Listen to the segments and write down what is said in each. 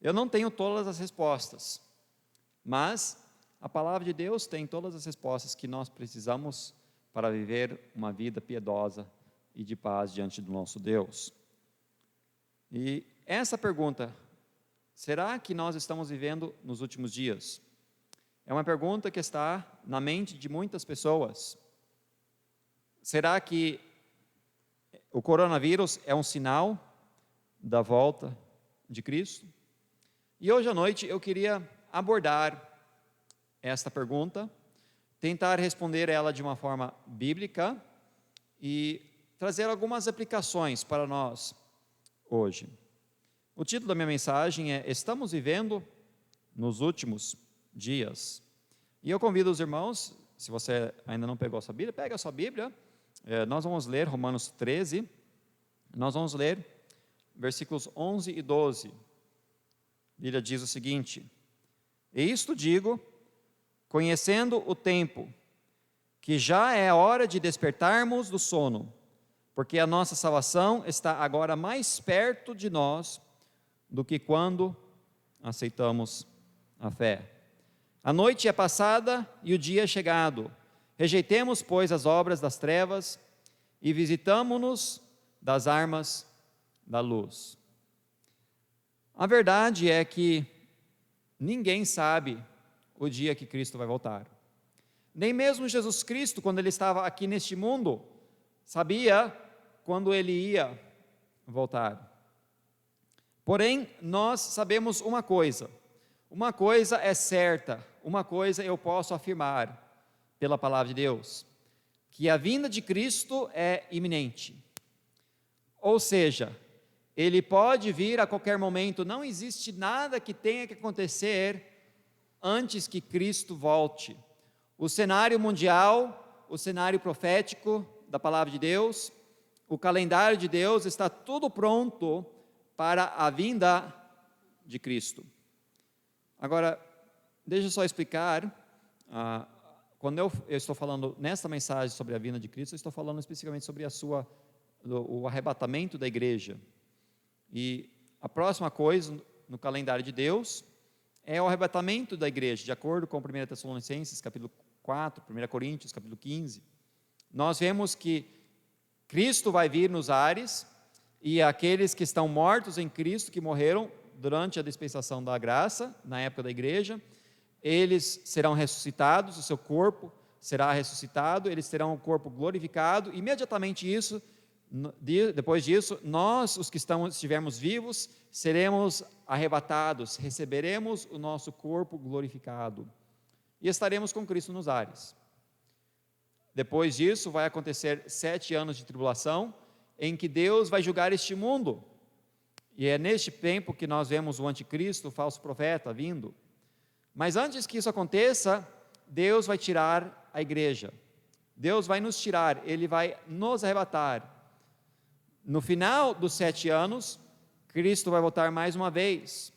Eu não tenho todas as respostas, mas a palavra de Deus tem todas as respostas que nós precisamos para viver uma vida piedosa e de paz diante do nosso Deus. E essa pergunta, será que nós estamos vivendo nos últimos dias? É uma pergunta que está na mente de muitas pessoas. Será que o coronavírus é um sinal da volta de Cristo? E hoje à noite eu queria abordar esta pergunta, tentar responder ela de uma forma bíblica e trazer algumas aplicações para nós hoje. O título da minha mensagem é Estamos vivendo nos últimos dias. E eu convido os irmãos, se você ainda não pegou a sua Bíblia, pega a sua Bíblia, nós vamos ler Romanos 13, nós vamos ler versículos 11 e 12. A Bíblia diz o seguinte: E isto digo, conhecendo o tempo, que já é hora de despertarmos do sono, porque a nossa salvação está agora mais perto de nós do que quando aceitamos a fé. A noite é passada e o dia é chegado. Rejeitemos, pois, as obras das trevas e visitamo-nos das armas da luz. A verdade é que ninguém sabe o dia que Cristo vai voltar. Nem mesmo Jesus Cristo, quando ele estava aqui neste mundo, sabia quando ele ia voltar. Porém, nós sabemos uma coisa é certa, uma coisa eu posso afirmar pela palavra de Deus, que a vinda de Cristo é iminente. Ou seja, ele pode vir a qualquer momento, não existe nada que tenha que acontecer antes que Cristo volte. O cenário mundial, o cenário profético da palavra de Deus, o calendário de Deus está tudo pronto para a vinda de Cristo. Agora, deixa eu só explicar, quando eu estou falando nesta mensagem sobre a vinda de Cristo, eu estou falando especificamente sobre o arrebatamento da igreja. E a próxima coisa no calendário de Deus é o arrebatamento da igreja, de acordo com 1 Tessalonicenses, capítulo 4, 1 Coríntios, capítulo 15. Nós vemos que Cristo vai vir nos ares, e aqueles que estão mortos em Cristo, que morreram durante a dispensação da graça, na época da igreja, eles serão ressuscitados, o seu corpo será ressuscitado, eles terão o corpo glorificado. Imediatamente depois disso, nós, os que estivermos vivos, seremos arrebatados, receberemos o nosso corpo glorificado e estaremos com Cristo nos ares. Depois disso, vai acontecer 7 anos de tribulação, em que Deus vai julgar este mundo, e é neste tempo que nós vemos o anticristo, o falso profeta, vindo. Mas antes que isso aconteça, Deus vai tirar a igreja, Deus vai nos tirar, Ele vai nos arrebatar. No final dos 7 anos, Cristo vai voltar mais uma vez,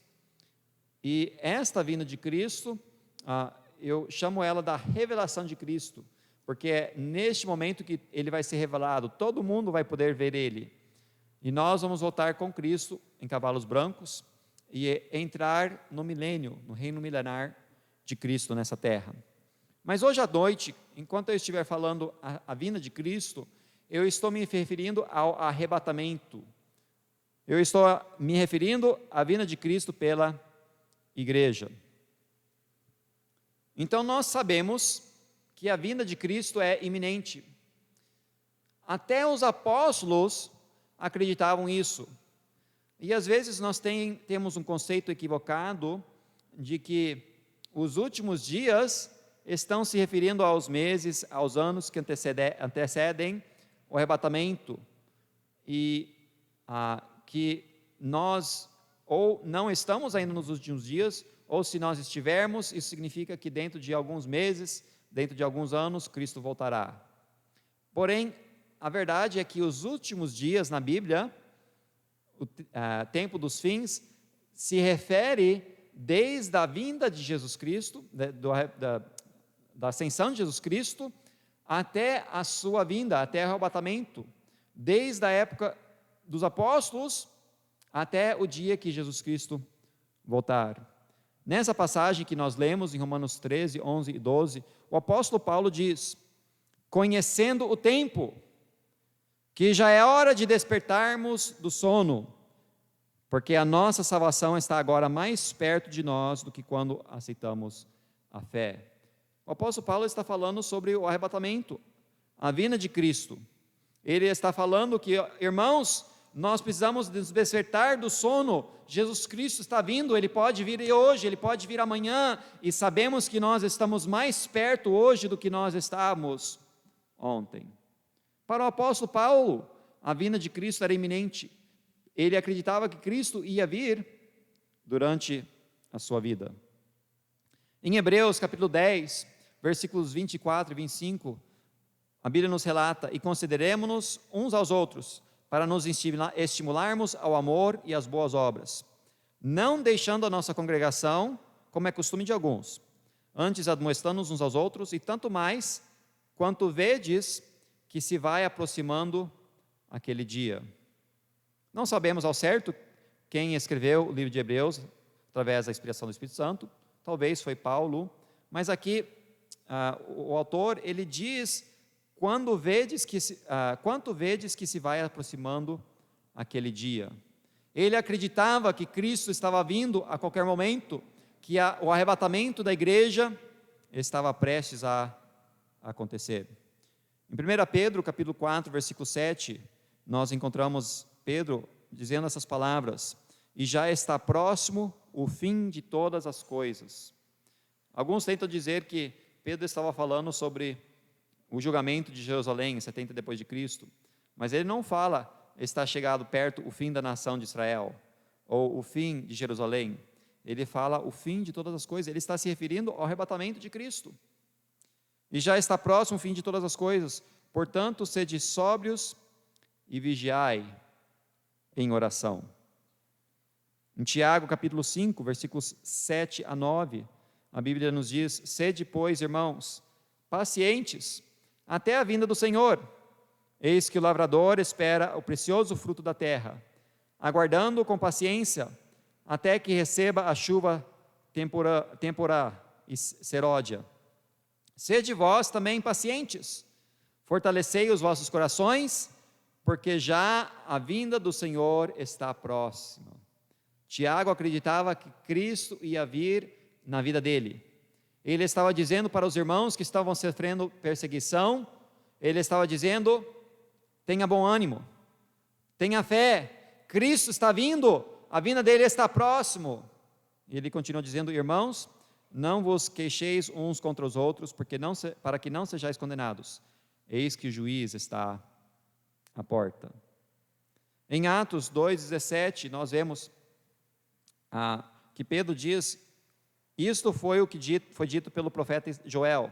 e esta vinda de Cristo, eu chamo ela da revelação de Cristo, porque é neste momento que Ele vai ser revelado, todo mundo vai poder ver Ele, e nós vamos voltar com Cristo em cavalos brancos, e entrar no milênio, no reino milenar de Cristo nessa terra. Mas hoje à noite, enquanto eu estiver falando a vinda de Cristo, eu estou me referindo ao arrebatamento, eu estou me referindo à vinda de Cristo pela igreja. Então nós sabemos que a vinda de Cristo é iminente. Até os apóstolos acreditavam isso. E às vezes nós temos um conceito equivocado de que os últimos dias estão se referindo aos meses, aos anos que antecedem o arrebatamento, e que nós ou não estamos ainda nos últimos dias, ou se nós estivermos, isso significa que dentro de alguns meses, dentro de alguns anos, Cristo voltará. Porém, a verdade é que os últimos dias na Bíblia, o tempo dos fins, se refere desde a vinda de Jesus Cristo, da ascensão de Jesus Cristo, até a sua vinda, até o arrebatamento, desde a época dos apóstolos até o dia que Jesus Cristo voltar. Nessa passagem que nós lemos em Romanos 13, 11 e 12, o apóstolo Paulo diz: conhecendo o tempo, que já é hora de despertarmos do sono, porque a nossa salvação está agora mais perto de nós do que quando aceitamos a fé. O apóstolo Paulo está falando sobre o arrebatamento, a vinda de Cristo. Ele está falando que, irmãos, nós precisamos nos despertar do sono. Jesus Cristo está vindo, Ele pode vir hoje, Ele pode vir amanhã, e sabemos que nós estamos mais perto hoje do que nós estávamos ontem. Para o apóstolo Paulo, a vinda de Cristo era iminente. Ele acreditava que Cristo ia vir durante a sua vida. Em Hebreus capítulo 10, versículos 24 e 25, a Bíblia nos relata: e consideremo-nos uns aos outros, para nos estimularmos ao amor e às boas obras, não deixando a nossa congregação, como é costume de alguns, antes admoestando-nos uns aos outros, e tanto mais, quanto vedes que se vai aproximando aquele dia. Não sabemos ao certo quem escreveu o livro de Hebreus, através da inspiração do Espírito Santo, talvez foi Paulo, mas aqui o autor, ele diz: quanto vedes que se vai aproximando aquele dia. Ele acreditava que Cristo estava vindo a qualquer momento, que o arrebatamento da igreja estava prestes a acontecer. Em 1 Pedro, capítulo 4, versículo 7, nós encontramos Pedro dizendo essas palavras: e já está próximo o fim de todas as coisas. Alguns tentam dizer que Pedro estava falando sobre o julgamento de Jerusalém, em 70 depois de Cristo, mas ele não fala: está chegado perto o fim da nação de Israel, ou o fim de Jerusalém. Ele fala o fim de todas as coisas. Ele está se referindo ao arrebatamento de Cristo. E já está próximo o fim de todas as coisas, portanto, sede sóbrios e vigiai em oração. Em Tiago, capítulo 5, versículos 7 a 9, a Bíblia nos diz: sede, pois, irmãos, pacientes, até a vinda do Senhor. Eis que o lavrador espera o precioso fruto da terra, aguardando com paciência, até que receba a chuva temporã e seródia. Sede vós também pacientes, fortalecei os vossos corações, porque já a vinda do Senhor está próxima. Tiago acreditava que Cristo ia vir na vida dele. Ele estava dizendo para os irmãos que estavam sofrendo perseguição, ele estava dizendo: tenha bom ânimo, tenha fé, Cristo está vindo, a vinda dele está próximo. E ele continua dizendo: irmãos, não vos queixeis uns contra os outros, para que não sejais condenados. Eis que o juiz está à porta. Em Atos 2,17, nós vemos que Pedro diz: isto foi o que foi dito pelo profeta Joel: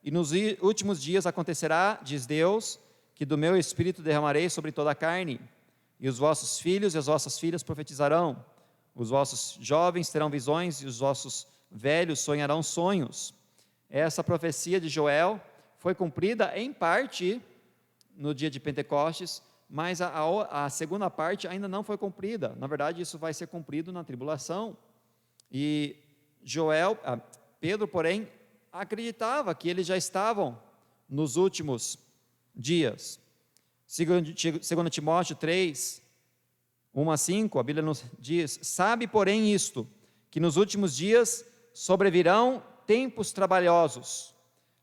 e nos últimos dias acontecerá, diz Deus, que do meu espírito derramarei sobre toda a carne, e os vossos filhos e as vossas filhas profetizarão, os vossos jovens terão visões, e os vossos velhos sonharão sonhos. Essa profecia de Joel foi cumprida em parte no dia de Pentecostes, mas a segunda parte ainda não foi cumprida. Na verdade, isso vai ser cumprido na tribulação. E Pedro, porém, acreditava que eles já estavam nos últimos dias. Segundo Timóteo 3, 1 a 5, a Bíblia nos diz: sabe, porém, isto, que nos últimos dias sobrevirão tempos trabalhosos,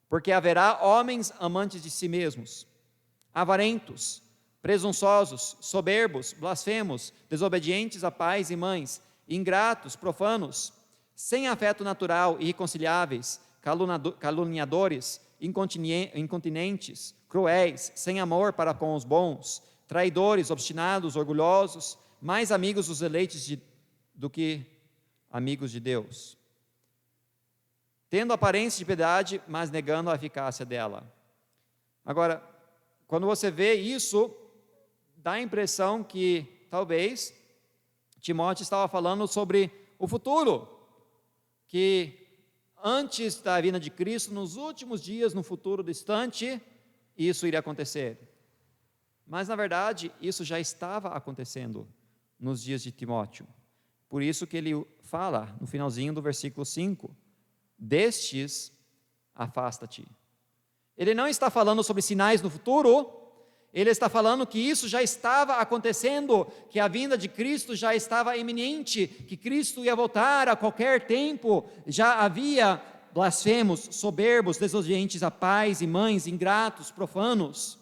porque haverá homens amantes de si mesmos, avarentos, presunçosos, soberbos, blasfemos, desobedientes a pais e mães, ingratos, profanos, sem afeto natural, irreconciliáveis, caluniadores, incontinentes, cruéis, sem amor para com os bons, traidores, obstinados, orgulhosos, mais amigos dos eleitos do que amigos de Deus, tendo aparência de piedade, mas negando a eficácia dela. Agora, quando você vê isso, dá a impressão que talvez Timóteo estava falando sobre o futuro, que antes da vinda de Cristo, nos últimos dias, no futuro distante, isso iria acontecer. Mas, na verdade, isso já estava acontecendo nos dias de Timóteo, Por isso que ele fala, no finalzinho do versículo 5, destes, afasta-te. Ele não está falando sobre sinais no futuro, ele está falando que isso já estava acontecendo, que a vinda de Cristo já estava iminente, que Cristo ia voltar a qualquer tempo. Já havia blasfemos, soberbos, desobedientes a pais e mães, ingratos, profanos.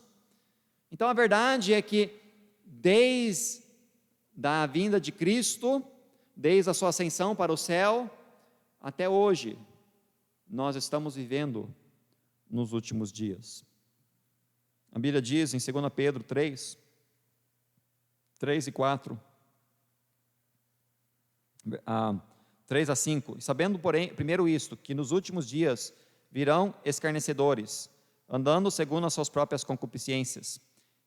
Então a verdade é que desde a vinda de Cristo, desde a sua ascensão para o céu, até hoje, nós estamos vivendo nos últimos dias. A Bíblia diz em 2 Pedro 3 e 4, 3 a 5, e sabendo, porém, primeiro isto, que nos últimos dias virão escarnecedores, andando segundo as suas próprias concupiscências,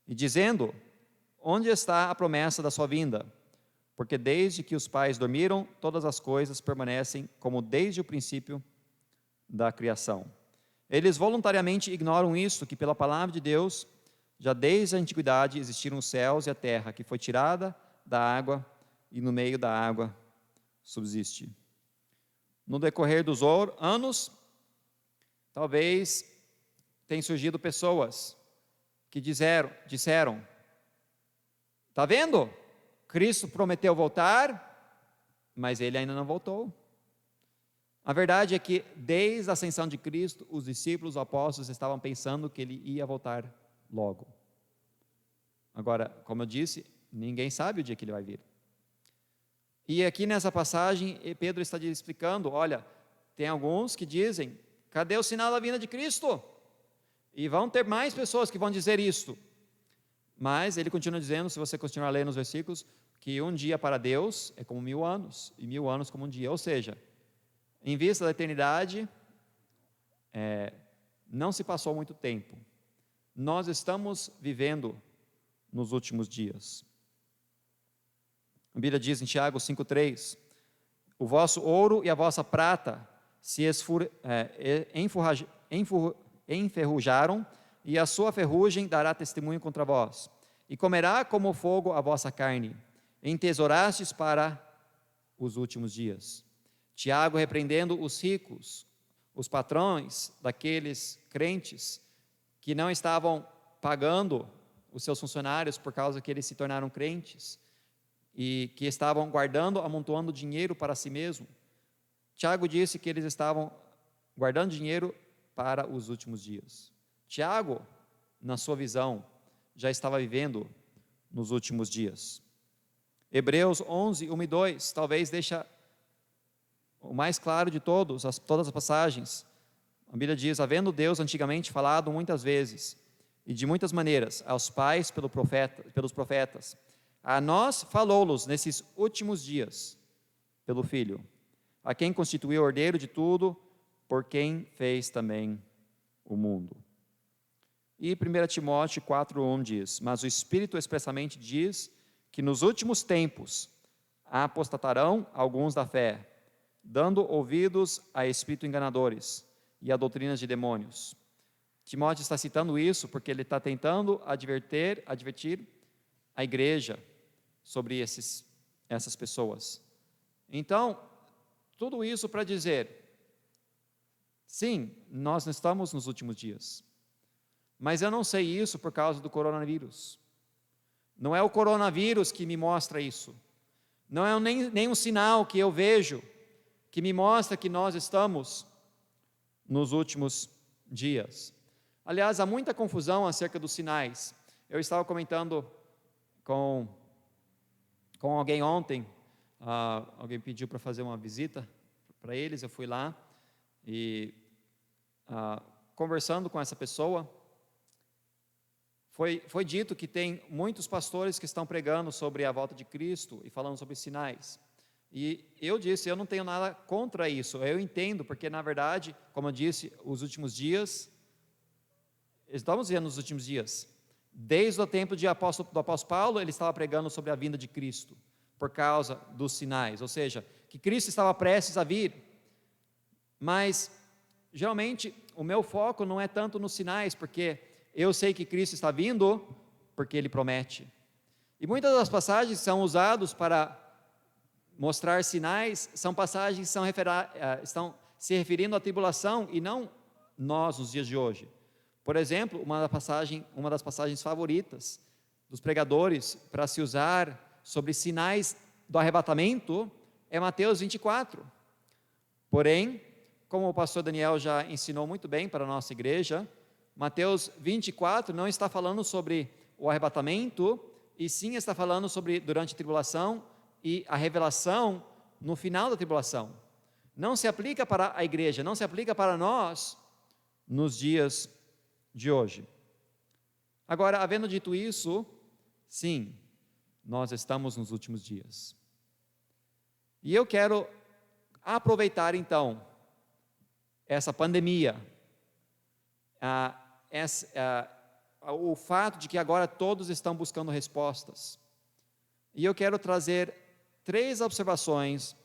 e dizendo, onde está a promessa da sua vinda? Porque desde que os pais dormiram, todas as coisas permanecem como desde o princípio da criação. Eles voluntariamente ignoram isso, que pela palavra de Deus, já desde a antiguidade existiram os céus e a terra, que foi tirada da água e no meio da água subsiste. No decorrer dos anos, talvez tenham surgido pessoas que disseram, está vendo? Cristo prometeu voltar, mas ele ainda não voltou. A verdade é que, desde a ascensão de Cristo, os discípulos, os apóstolos, estavam pensando que ele ia voltar logo. Agora, como eu disse, ninguém sabe o dia que ele vai vir. E aqui nessa passagem, Pedro está explicando, olha, tem alguns que dizem, cadê o sinal da vinda de Cristo? E vão ter mais pessoas que vão dizer isto. Mas ele continua dizendo, se você continuar lendo os versículos, que um dia para Deus é como 1000 anos, e 1000 anos como um dia. Ou seja, em vista da eternidade, não se passou muito tempo. Nós estamos vivendo nos últimos dias. A Bíblia diz em Tiago 5,3, o vosso ouro e a vossa prata se enferrujaram, e a sua ferrugem dará testemunho contra vós. E comerá como fogo a vossa carne, entesourastes para os últimos dias. Tiago repreendendo os ricos, os patrões daqueles crentes que não estavam pagando os seus funcionários por causa que eles se tornaram crentes e que estavam guardando, amontoando dinheiro para si mesmo. Tiago disse que eles estavam guardando dinheiro para os últimos dias. Tiago, na sua visão, já estava vivendo nos últimos dias. Hebreus 11, 1 e 2, talvez deixa o mais claro de todas as passagens. A Bíblia diz, havendo Deus antigamente falado muitas vezes, e de muitas maneiras, aos pais pelos profetas, a nós falou-los nesses últimos dias, pelo Filho, a quem constituiu o herdeiro de tudo, por quem fez também o mundo. E 1 Timóteo 4,1 diz, mas o Espírito expressamente diz que nos últimos tempos apostatarão alguns da fé, dando ouvidos a espíritos enganadores e a doutrinas de demônios. Timóteo está citando isso porque ele está tentando advertir a igreja sobre essas pessoas. Então, tudo isso para dizer, sim, nós não estamos nos últimos dias, mas eu não sei isso por causa do coronavírus. Não é o coronavírus que me mostra isso, não é nenhum sinal que eu vejo que me mostra que nós estamos nos últimos dias. Aliás, há muita confusão acerca dos sinais. Eu estava comentando com alguém ontem, alguém pediu para fazer uma visita para eles, eu fui lá e conversando com essa pessoa, foi dito que tem muitos pastores que estão pregando sobre a volta de Cristo e falando sobre sinais. E eu disse, eu não tenho nada contra isso, eu entendo, porque na verdade, como eu disse, os últimos dias, estamos vendo os últimos dias. Desde o tempo do apóstolo Paulo, ele estava pregando sobre a vinda de Cristo, por causa dos sinais, ou seja, que Cristo estava prestes a vir. Mas, geralmente, o meu foco não é tanto nos sinais, porque eu sei que Cristo está vindo, porque Ele promete. E muitas das passagens são usadas para mostrar sinais, são passagens que estão se referindo à tribulação e não nós nos dias de hoje. Por exemplo, uma das passagens favoritas dos pregadores para se usar sobre sinais do arrebatamento é Mateus 24. Porém, como o pastor Daniel já ensinou muito bem para a nossa igreja, Mateus 24 não está falando sobre o arrebatamento, e sim está falando sobre durante a tribulação e a revelação no final da tribulação. Não se aplica para a igreja, não se aplica para nós nos dias de hoje. Agora, havendo dito isso, sim, nós estamos nos últimos dias. E eu quero aproveitar então essa pandemia, o fato de que agora todos estão buscando respostas. E eu quero trazer 3 observações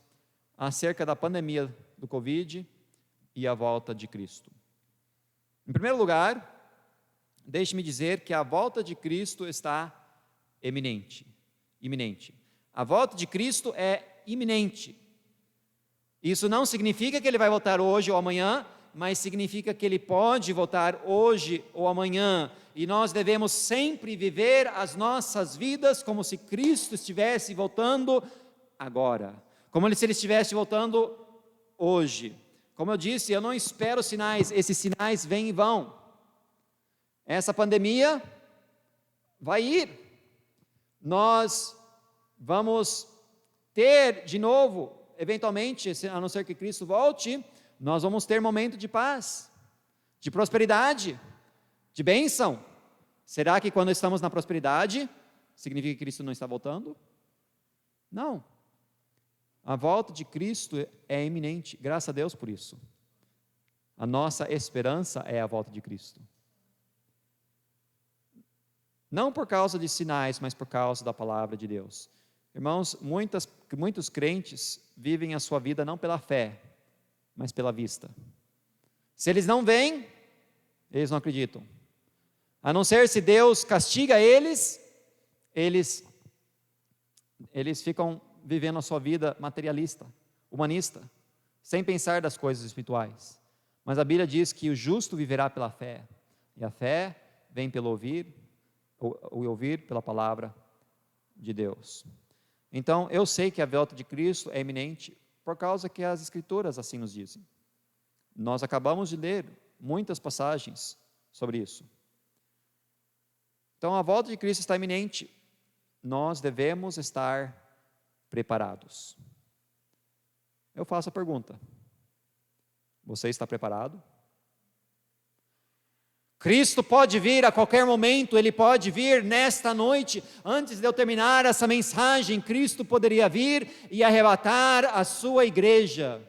acerca da pandemia do Covid e a volta de Cristo. Em primeiro lugar, deixe-me dizer que a volta de Cristo está iminente. A volta de Cristo é iminente. Isso não significa que Ele vai voltar hoje ou amanhã, mas significa que Ele pode voltar hoje ou amanhã, e nós devemos sempre viver as nossas vidas como se Cristo estivesse voltando agora, como se Ele estivesse voltando hoje. Como eu disse, eu não espero sinais, esses sinais vêm e vão. Essa pandemia vai ir, nós vamos ter de novo, eventualmente, a não ser que Cristo volte, nós vamos ter momento de paz, de prosperidade, de bênção. Será que quando estamos na prosperidade, significa que Cristo não está voltando? Não. A volta de Cristo é iminente, graças a Deus por isso. A nossa esperança é a volta de Cristo. Não por causa de sinais, mas por causa da palavra de Deus. Irmãos, muitos crentes vivem a sua vida não pela fé, mas pela vista. Se eles não veem, eles não acreditam. A não ser se Deus castiga eles ficam vivendo a sua vida materialista, humanista, sem pensar das coisas espirituais. Mas a Bíblia diz que o justo viverá pela fé, e a fé vem pelo ouvir, o ouvir pela palavra de Deus. Então, eu sei que a volta de Cristo é iminente, por causa que as Escrituras assim nos dizem. Nós acabamos de ler muitas passagens sobre isso. Então, a volta de Cristo está iminente, nós devemos estar preparados. Eu faço a pergunta: você está preparado? Cristo pode vir a qualquer momento, Ele pode vir nesta noite. Antes de eu terminar essa mensagem, Cristo poderia vir e arrebatar a sua igreja,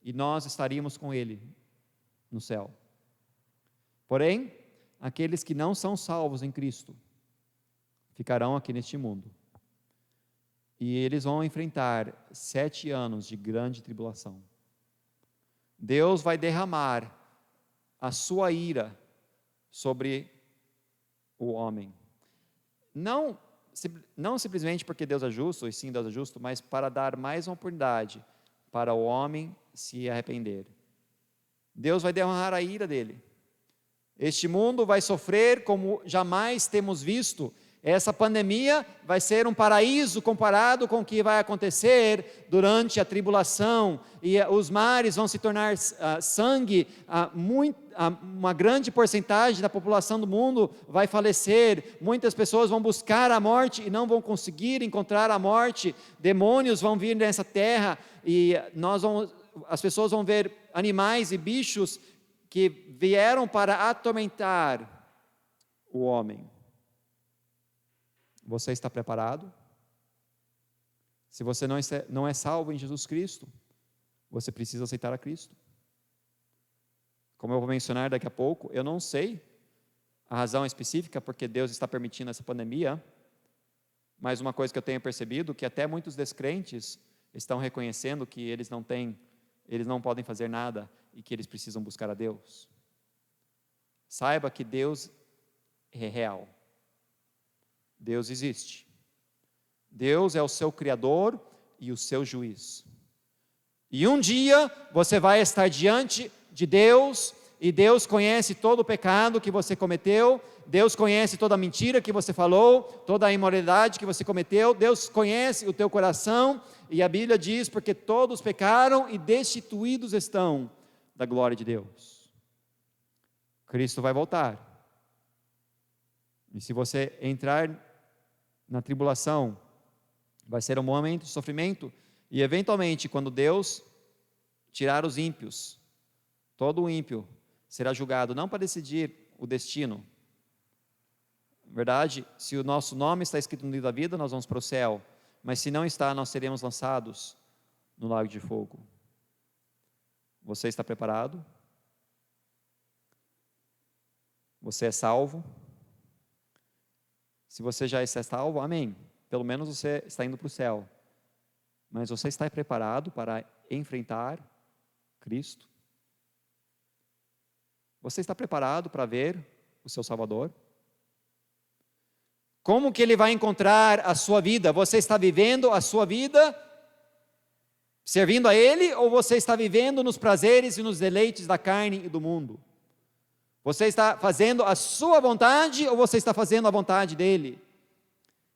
e nós estaríamos com Ele no céu. Porém, aqueles que não são salvos em Cristo ficarão aqui neste mundo, e eles vão enfrentar 7 anos de grande tribulação. Deus vai derramar a sua ira sobre o homem, não simplesmente porque Deus é justo, e sim Deus é justo, mas para dar mais uma oportunidade para o homem se arrepender. Deus vai derramar a ira dele. Este mundo vai sofrer como jamais temos visto. Essa pandemia vai ser um paraíso comparado com o que vai acontecer durante a tribulação, e os mares vão se tornar sangue, uma grande porcentagem da população do mundo vai falecer, muitas pessoas vão buscar a morte e não vão conseguir encontrar a morte, demônios vão vir nessa terra, e as pessoas vão ver animais e bichos que vieram para atormentar o homem. Você está preparado? Se você não é salvo em Jesus Cristo, você precisa aceitar a Cristo. Como eu vou mencionar daqui a pouco, eu não sei a razão específica porque Deus está permitindo essa pandemia, mas uma coisa que eu tenho percebido, que até muitos descrentes estão reconhecendo que eles não podem fazer nada e que eles precisam buscar a Deus. Saiba que Deus é real. Deus existe. Deus é o seu Criador e o seu juízo. E um dia você vai estar diante de Deus, e Deus conhece todo o pecado que você cometeu, Deus conhece toda a mentira que você falou, toda a imoralidade que você cometeu, Deus conhece o teu coração, e a Bíblia diz, porque todos pecaram e destituídos estão da glória de Deus. Cristo vai voltar. E se você entrar na tribulação, vai ser um momento de sofrimento, e eventualmente, quando Deus tirar os ímpios, todo o ímpio será julgado, não para decidir o destino. Na verdade, se o nosso nome está escrito no livro da vida, nós vamos para o céu, mas se não está, nós seremos lançados no lago de fogo. Você está preparado? Você é salvo? Se você já está salvo, amém. Pelo menos você está indo para o céu. Mas você está preparado para enfrentar Cristo? Você está preparado para ver o seu Salvador? Como que Ele vai encontrar a sua vida? Você está vivendo a sua vida servindo a Ele, ou você está vivendo nos prazeres e nos deleites da carne e do mundo? Você está fazendo a sua vontade, ou você está fazendo a vontade dEle?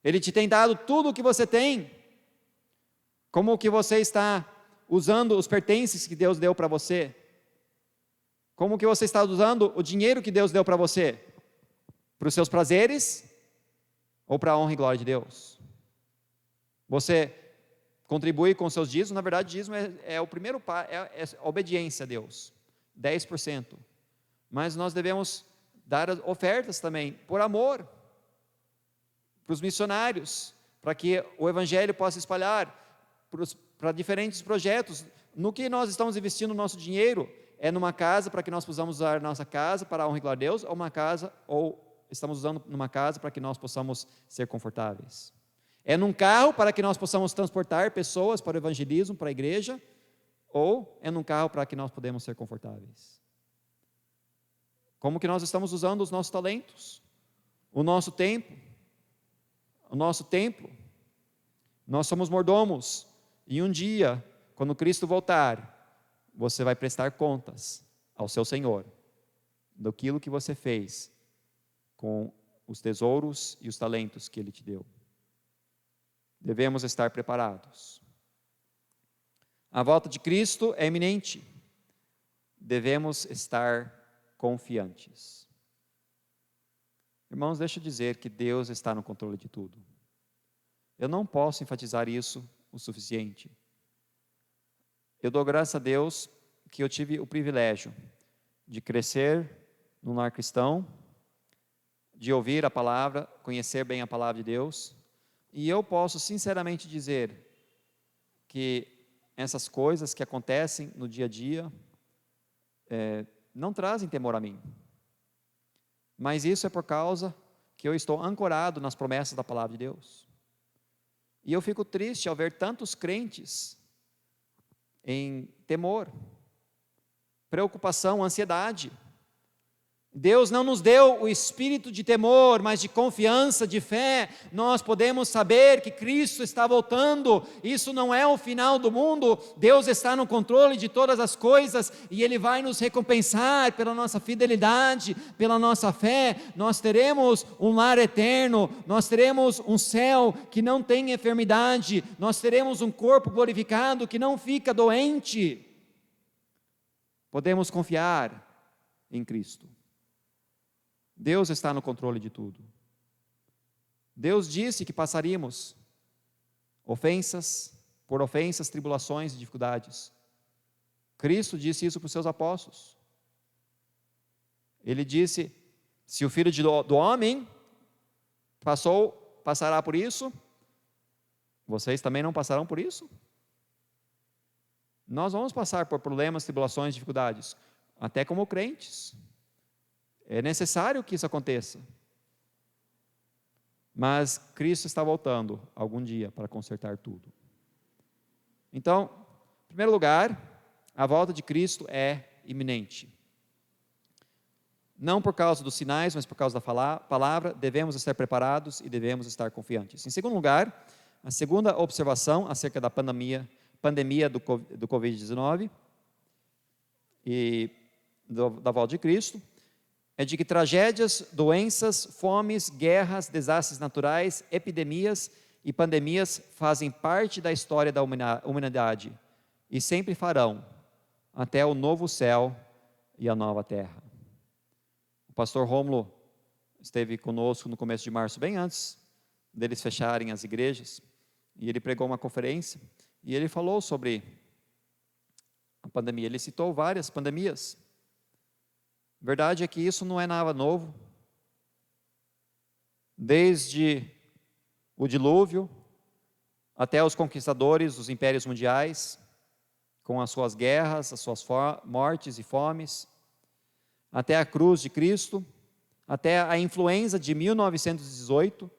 Ele te tem dado tudo o que você tem. Como que você está usando os pertences que Deus deu para você? Como que você está usando o dinheiro que Deus deu para você? Para os seus prazeres ou para a honra e glória de Deus? Você contribui com os seus dízimos? Na verdade, dízimo é o primeiro passo, é a obediência a Deus, 10%. Mas nós devemos dar ofertas também, por amor, para os missionários, para que o Evangelho possa espalhar, para diferentes projetos. No que nós estamos investindo o nosso dinheiro? É numa casa para que nós possamos usar nossa casa para a honra e glória de Deus, ou estamos usando numa casa para que nós possamos ser confortáveis? É num carro para que nós possamos transportar pessoas para o evangelismo, para a igreja, ou é num carro para que nós podemos ser confortáveis? Como que nós estamos usando os nossos talentos, o nosso tempo, o nosso templo? Nós somos mordomos, e um dia, quando Cristo voltar, você vai prestar contas ao seu Senhor daquilo que você fez com os tesouros e os talentos que Ele te deu. Devemos estar preparados. A volta de Cristo é iminente. Devemos estar confiantes. Irmãos, deixa eu dizer que Deus está no controle de tudo. Eu não posso enfatizar isso o suficiente. Eu dou graças a Deus que eu tive o privilégio de crescer num lar cristão, de ouvir a palavra, conhecer bem a palavra de Deus, e eu posso sinceramente dizer que essas coisas que acontecem no dia a dia não trazem temor a mim. Mas isso é por causa que eu estou ancorado nas promessas da palavra de Deus. E eu fico triste ao ver tantos crentes em temor, preocupação, ansiedade. Deus não nos deu o espírito de temor, mas de confiança, de fé. Nós podemos saber que Cristo está voltando. Isso não é o final do mundo. Deus está no controle de todas as coisas e Ele vai nos recompensar pela nossa fidelidade, pela nossa fé. Nós teremos um lar eterno, nós teremos um céu que não tem enfermidade, nós teremos um corpo glorificado que não fica doente. Podemos confiar em Cristo. Deus está no controle de tudo. Deus disse que passaríamos por ofensas, tribulações e dificuldades. Cristo disse isso para os seus apóstolos. Ele disse: se o Filho do Homem passará por isso, vocês também não passarão por isso? Nós vamos passar por problemas, tribulações, dificuldades, até como crentes. É necessário que isso aconteça. Mas Cristo está voltando algum dia para consertar tudo. Então, em primeiro lugar, a volta de Cristo é iminente. Não por causa dos sinais, mas por causa da palavra, devemos estar preparados e devemos estar confiantes. Em segundo lugar, A segunda observação acerca da pandemia do Covid-19 e da volta de Cristo é de que tragédias, doenças, fomes, guerras, desastres naturais, epidemias e pandemias fazem parte da história da humanidade e sempre farão, até o novo céu e a nova terra. O pastor Rômulo esteve conosco no começo de março, bem antes deles fecharem as igrejas, e ele pregou uma conferência, e ele falou sobre a pandemia. Ele citou várias pandemias. Verdade é que isso não é nada novo. Desde o dilúvio até os conquistadores dos impérios mundiais, com as suas guerras, as suas mortes e fomes, até a cruz de Cristo, até a influenza de 1918,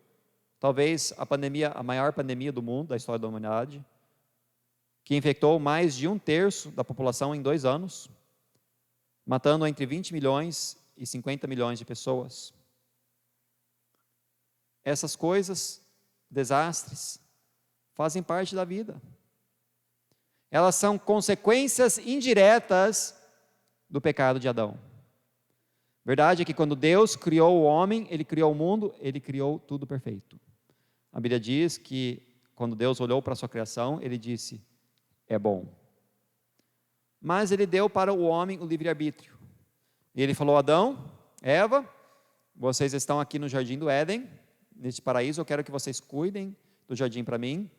talvez a maior pandemia do mundo, da história da humanidade, que infectou mais de 1/3 da população em 2 anos, matando entre 20 milhões e 50 milhões de pessoas. Essas coisas, desastres, fazem parte da vida. Elas são consequências indiretas do pecado de Adão. Verdade é que quando Deus criou o homem, Ele criou o mundo, Ele criou tudo perfeito. A Bíblia diz que quando Deus olhou para a sua criação, Ele disse, é bom. Mas Ele deu para o homem o livre-arbítrio. E Ele falou, Adão, Eva, vocês estão aqui no jardim do Éden, neste paraíso, eu quero que vocês cuidem do jardim para mim,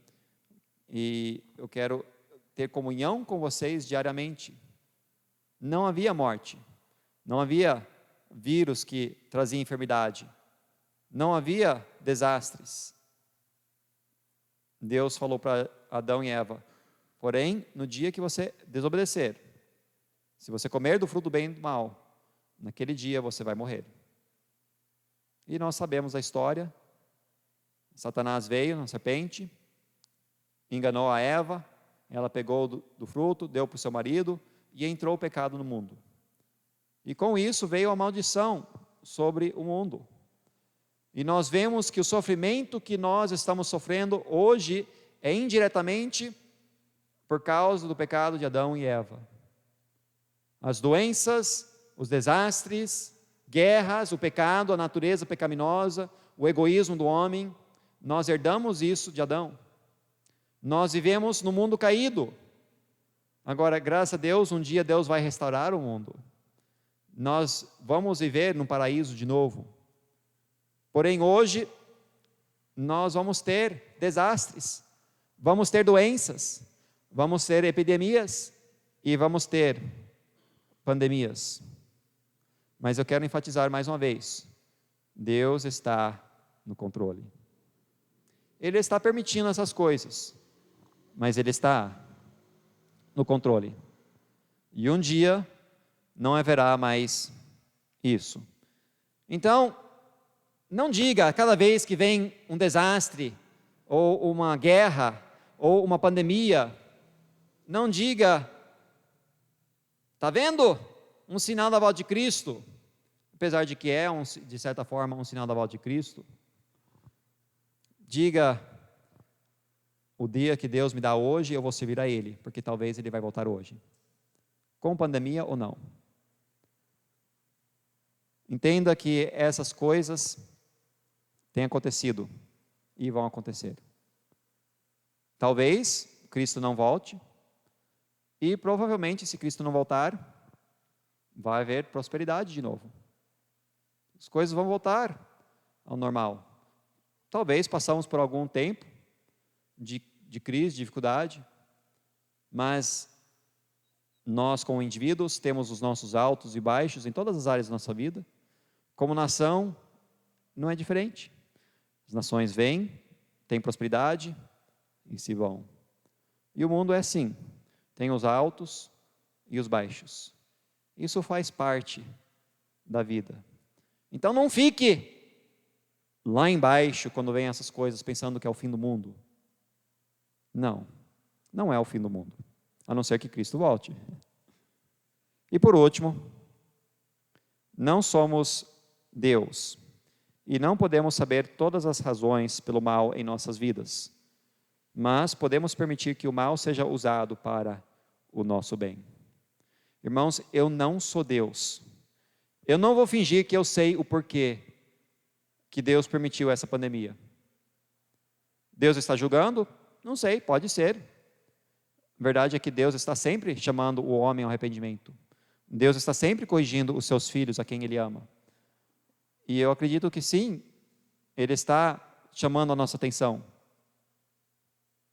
e eu quero ter comunhão com vocês diariamente. Não havia morte, não havia vírus que trazia enfermidade, não havia desastres. Deus falou para Adão e Eva, porém, no dia que você desobedecer, se você comer do fruto do bem e do mal, naquele dia você vai morrer. E nós sabemos a história. Satanás veio na serpente, enganou a Eva, ela pegou do fruto, deu para o seu marido e entrou o pecado no mundo. E com isso veio a maldição sobre o mundo. E nós vemos que o sofrimento que nós estamos sofrendo hoje é indiretamente por causa do pecado de Adão e Eva. As doenças, os desastres, guerras, o pecado, a natureza pecaminosa, o egoísmo do homem, nós herdamos isso de Adão. Nós vivemos no mundo caído. Agora, graças a Deus, um dia Deus vai restaurar o mundo. Nós vamos viver no paraíso de novo. Porém, hoje, nós vamos ter desastres, vamos ter doenças, vamos ter epidemias e vamos ter pandemias. Mas eu quero enfatizar mais uma vez, Deus está no controle. Ele está permitindo essas coisas, mas Ele está no controle. E um dia não haverá mais isso. Então, não diga cada vez que vem um desastre, ou uma guerra, ou uma pandemia, não diga, está vendo? Um sinal da volta de Cristo, apesar de que é, de certa forma, um sinal da volta de Cristo. Diga, o dia que Deus me dá hoje, eu vou servir a Ele, porque talvez Ele vai voltar hoje, com pandemia ou não. Entenda que essas coisas têm acontecido e vão acontecer. Talvez Cristo não volte, e provavelmente, se Cristo não voltar, vai haver prosperidade de novo. As coisas vão voltar ao normal. Talvez passamos por algum tempo de crise, de dificuldade, mas nós, como indivíduos, temos os nossos altos e baixos em todas as áreas da nossa vida. Como nação, não é diferente. As nações vêm, têm prosperidade e se vão. E o mundo é assim, tem os altos e os baixos. Isso faz parte da vida. Então não fique lá embaixo quando vem essas coisas pensando que é o fim do mundo. Não, não é o fim do mundo, a não ser que Cristo volte. E por último, não somos Deus e não podemos saber todas as razões pelo mal em nossas vidas. mas podemos permitir que o mal seja usado para o nosso bem. Irmãos, eu não sou Deus. Eu não vou fingir que eu sei o porquê que Deus permitiu essa pandemia. Deus está julgando? Não sei, pode ser. A verdade é que Deus está sempre chamando o homem ao arrependimento. Deus está sempre corrigindo os seus filhos, a quem Ele ama. E eu acredito que sim, Ele está chamando a nossa atenção.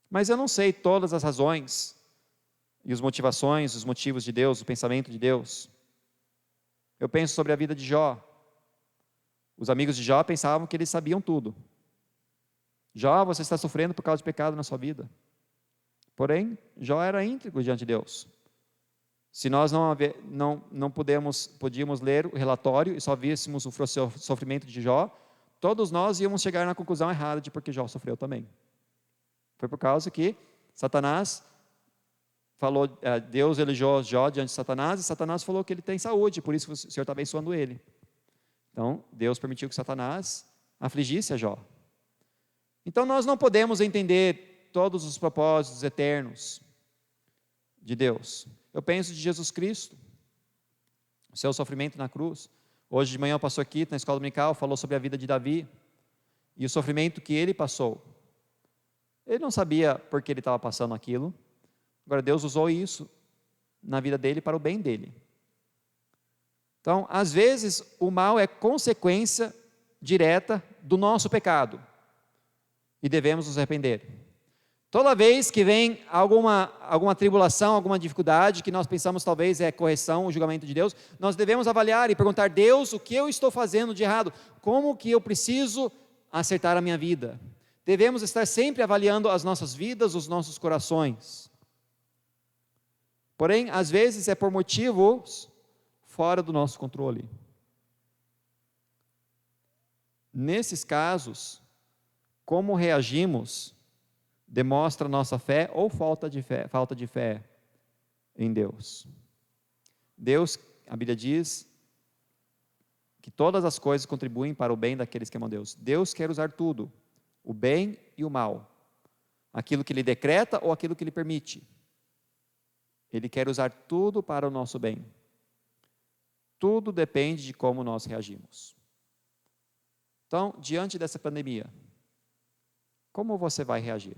Mas eu não sei todas as razões e as motivações, os motivos de Deus, o pensamento de Deus. Eu penso sobre a vida de Jó. Os amigos de Jó pensavam que eles sabiam tudo. Jó, você está sofrendo por causa de pecado na sua vida. Porém, Jó era íntegro diante de Deus. Se nós não podíamos ler o relatório e só víssemos o sofrimento de Jó, todos nós íamos chegar na conclusão errada de porque Jó sofreu também. Foi por causa que Satanás falou, Deus elegeu Jó diante de Satanás, e Satanás falou que ele tem saúde, por isso o Senhor está abençoando ele. Então, Deus permitiu que Satanás afligisse a Jó. Então, nós não podemos entender todos os propósitos eternos de Deus. Eu penso de Jesus Cristo, o seu sofrimento na cruz. Hoje de manhã o pastor aqui na escola dominical falou sobre a vida de Davi e o sofrimento que ele passou. Ele não sabia por que ele estava passando aquilo. Agora Deus usou isso na vida dele para o bem dele. Então, às vezes, o mal é consequência direta do nosso pecado e devemos nos arrepender. Toda vez que vem alguma tribulação, alguma dificuldade, que nós pensamos talvez é correção, o julgamento de Deus, nós devemos avaliar e perguntar: Deus, o que eu estou fazendo de errado? Como que eu preciso acertar a minha vida? Devemos estar sempre avaliando as nossas vidas, os nossos corações. Porém, às vezes é por motivos fora do nosso controle. Nesses casos, como reagimos demonstra nossa fé ou falta de fé em Deus. Deus, a Bíblia diz que todas as coisas contribuem para o bem daqueles que amam Deus. Deus quer usar tudo, o bem e o mal, aquilo que Ele decreta ou aquilo que Ele permite. Ele quer usar tudo para o nosso bem. Tudo depende de como nós reagimos. Então, diante dessa pandemia, como você vai reagir?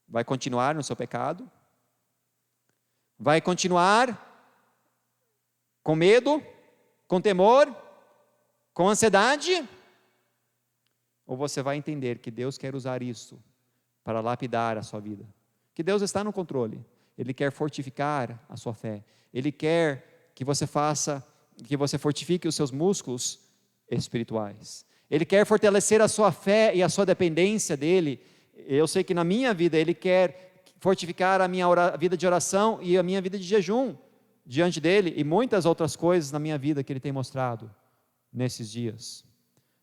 Vai continuar no seu pecado? Vai continuar com medo, com temor, com ansiedade? Ou você vai entender que Deus quer usar isso para lapidar a sua vida? Que Deus está no controle. Ele quer fortificar a sua fé. Ele quer que você fortifique os seus músculos espirituais. Ele quer fortalecer a sua fé e a sua dependência dEle. Eu sei que na minha vida Ele quer fortificar a minha vida de oração e a minha vida de jejum diante dEle e muitas outras coisas na minha vida que Ele tem mostrado nesses dias.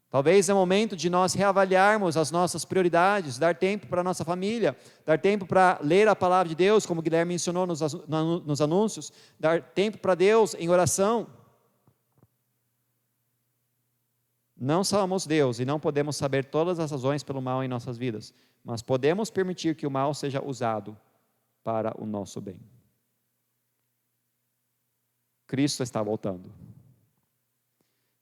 Talvez é o momento de nós reavaliarmos as nossas prioridades, dar tempo para a nossa família, dar tempo para ler a palavra de Deus, como o Guilherme mencionou nos anúncios, dar tempo para Deus em oração. Não somos Deus e não podemos saber todas as razões pelo mal em nossas vidas, mas podemos permitir que o mal seja usado para o nosso bem. Cristo está voltando.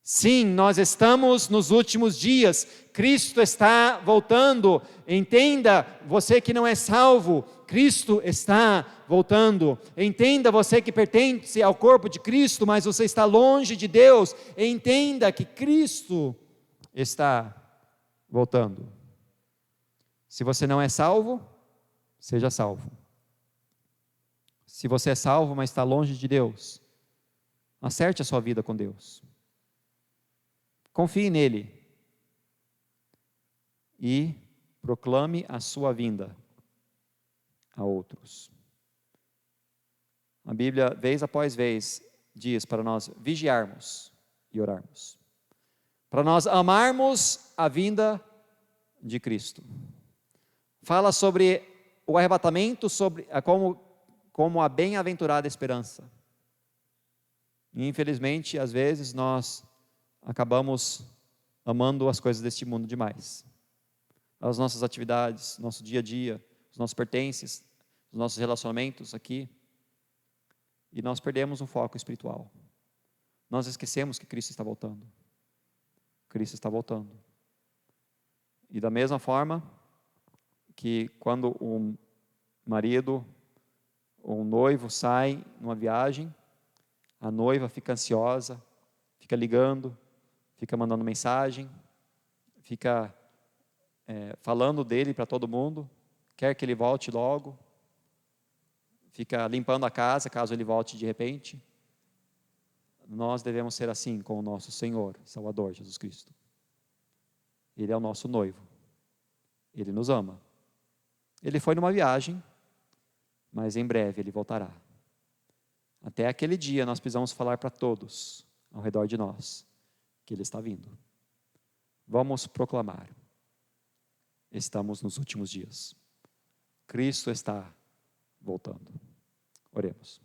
Sim, nós estamos nos últimos dias, Cristo está voltando. Entenda, você que não é salvo, Cristo está voltando. Entenda, você que pertence ao corpo de Cristo, mas você está longe de Deus, entenda que Cristo está voltando. Se você não é salvo, seja salvo. Se você é salvo, mas está longe de Deus, acerte a sua vida com Deus. Confie nele e proclame a sua vinda a outros. A Bíblia, vez após vez, diz para nós vigiarmos e orarmos, para nós amarmos a vinda de Cristo. Fala sobre o arrebatamento, sobre como a bem-aventurada esperança. E, infelizmente, às vezes nós acabamos amando as coisas deste mundo demais. as nossas atividades, nosso dia a dia, os nossos pertences, os nossos relacionamentos aqui, e nós perdemos um foco espiritual. Nós esquecemos que Cristo está voltando. Cristo está voltando. E da mesma forma que quando um marido ou um noivo sai numa viagem, a noiva fica ansiosa, fica ligando, fica mandando mensagem, fica falando dele para todo mundo, quer que ele volte logo, fica limpando a casa caso ele volte de repente. Nós devemos ser assim com o nosso Senhor, Salvador, Jesus Cristo. Ele é o nosso noivo. Ele nos ama. Ele foi numa viagem, mas em breve ele voltará. Até aquele dia nós precisamos falar para todos ao redor de nós que ele está vindo. Vamos proclamar. Estamos nos últimos dias. Cristo está voltando. Oremos.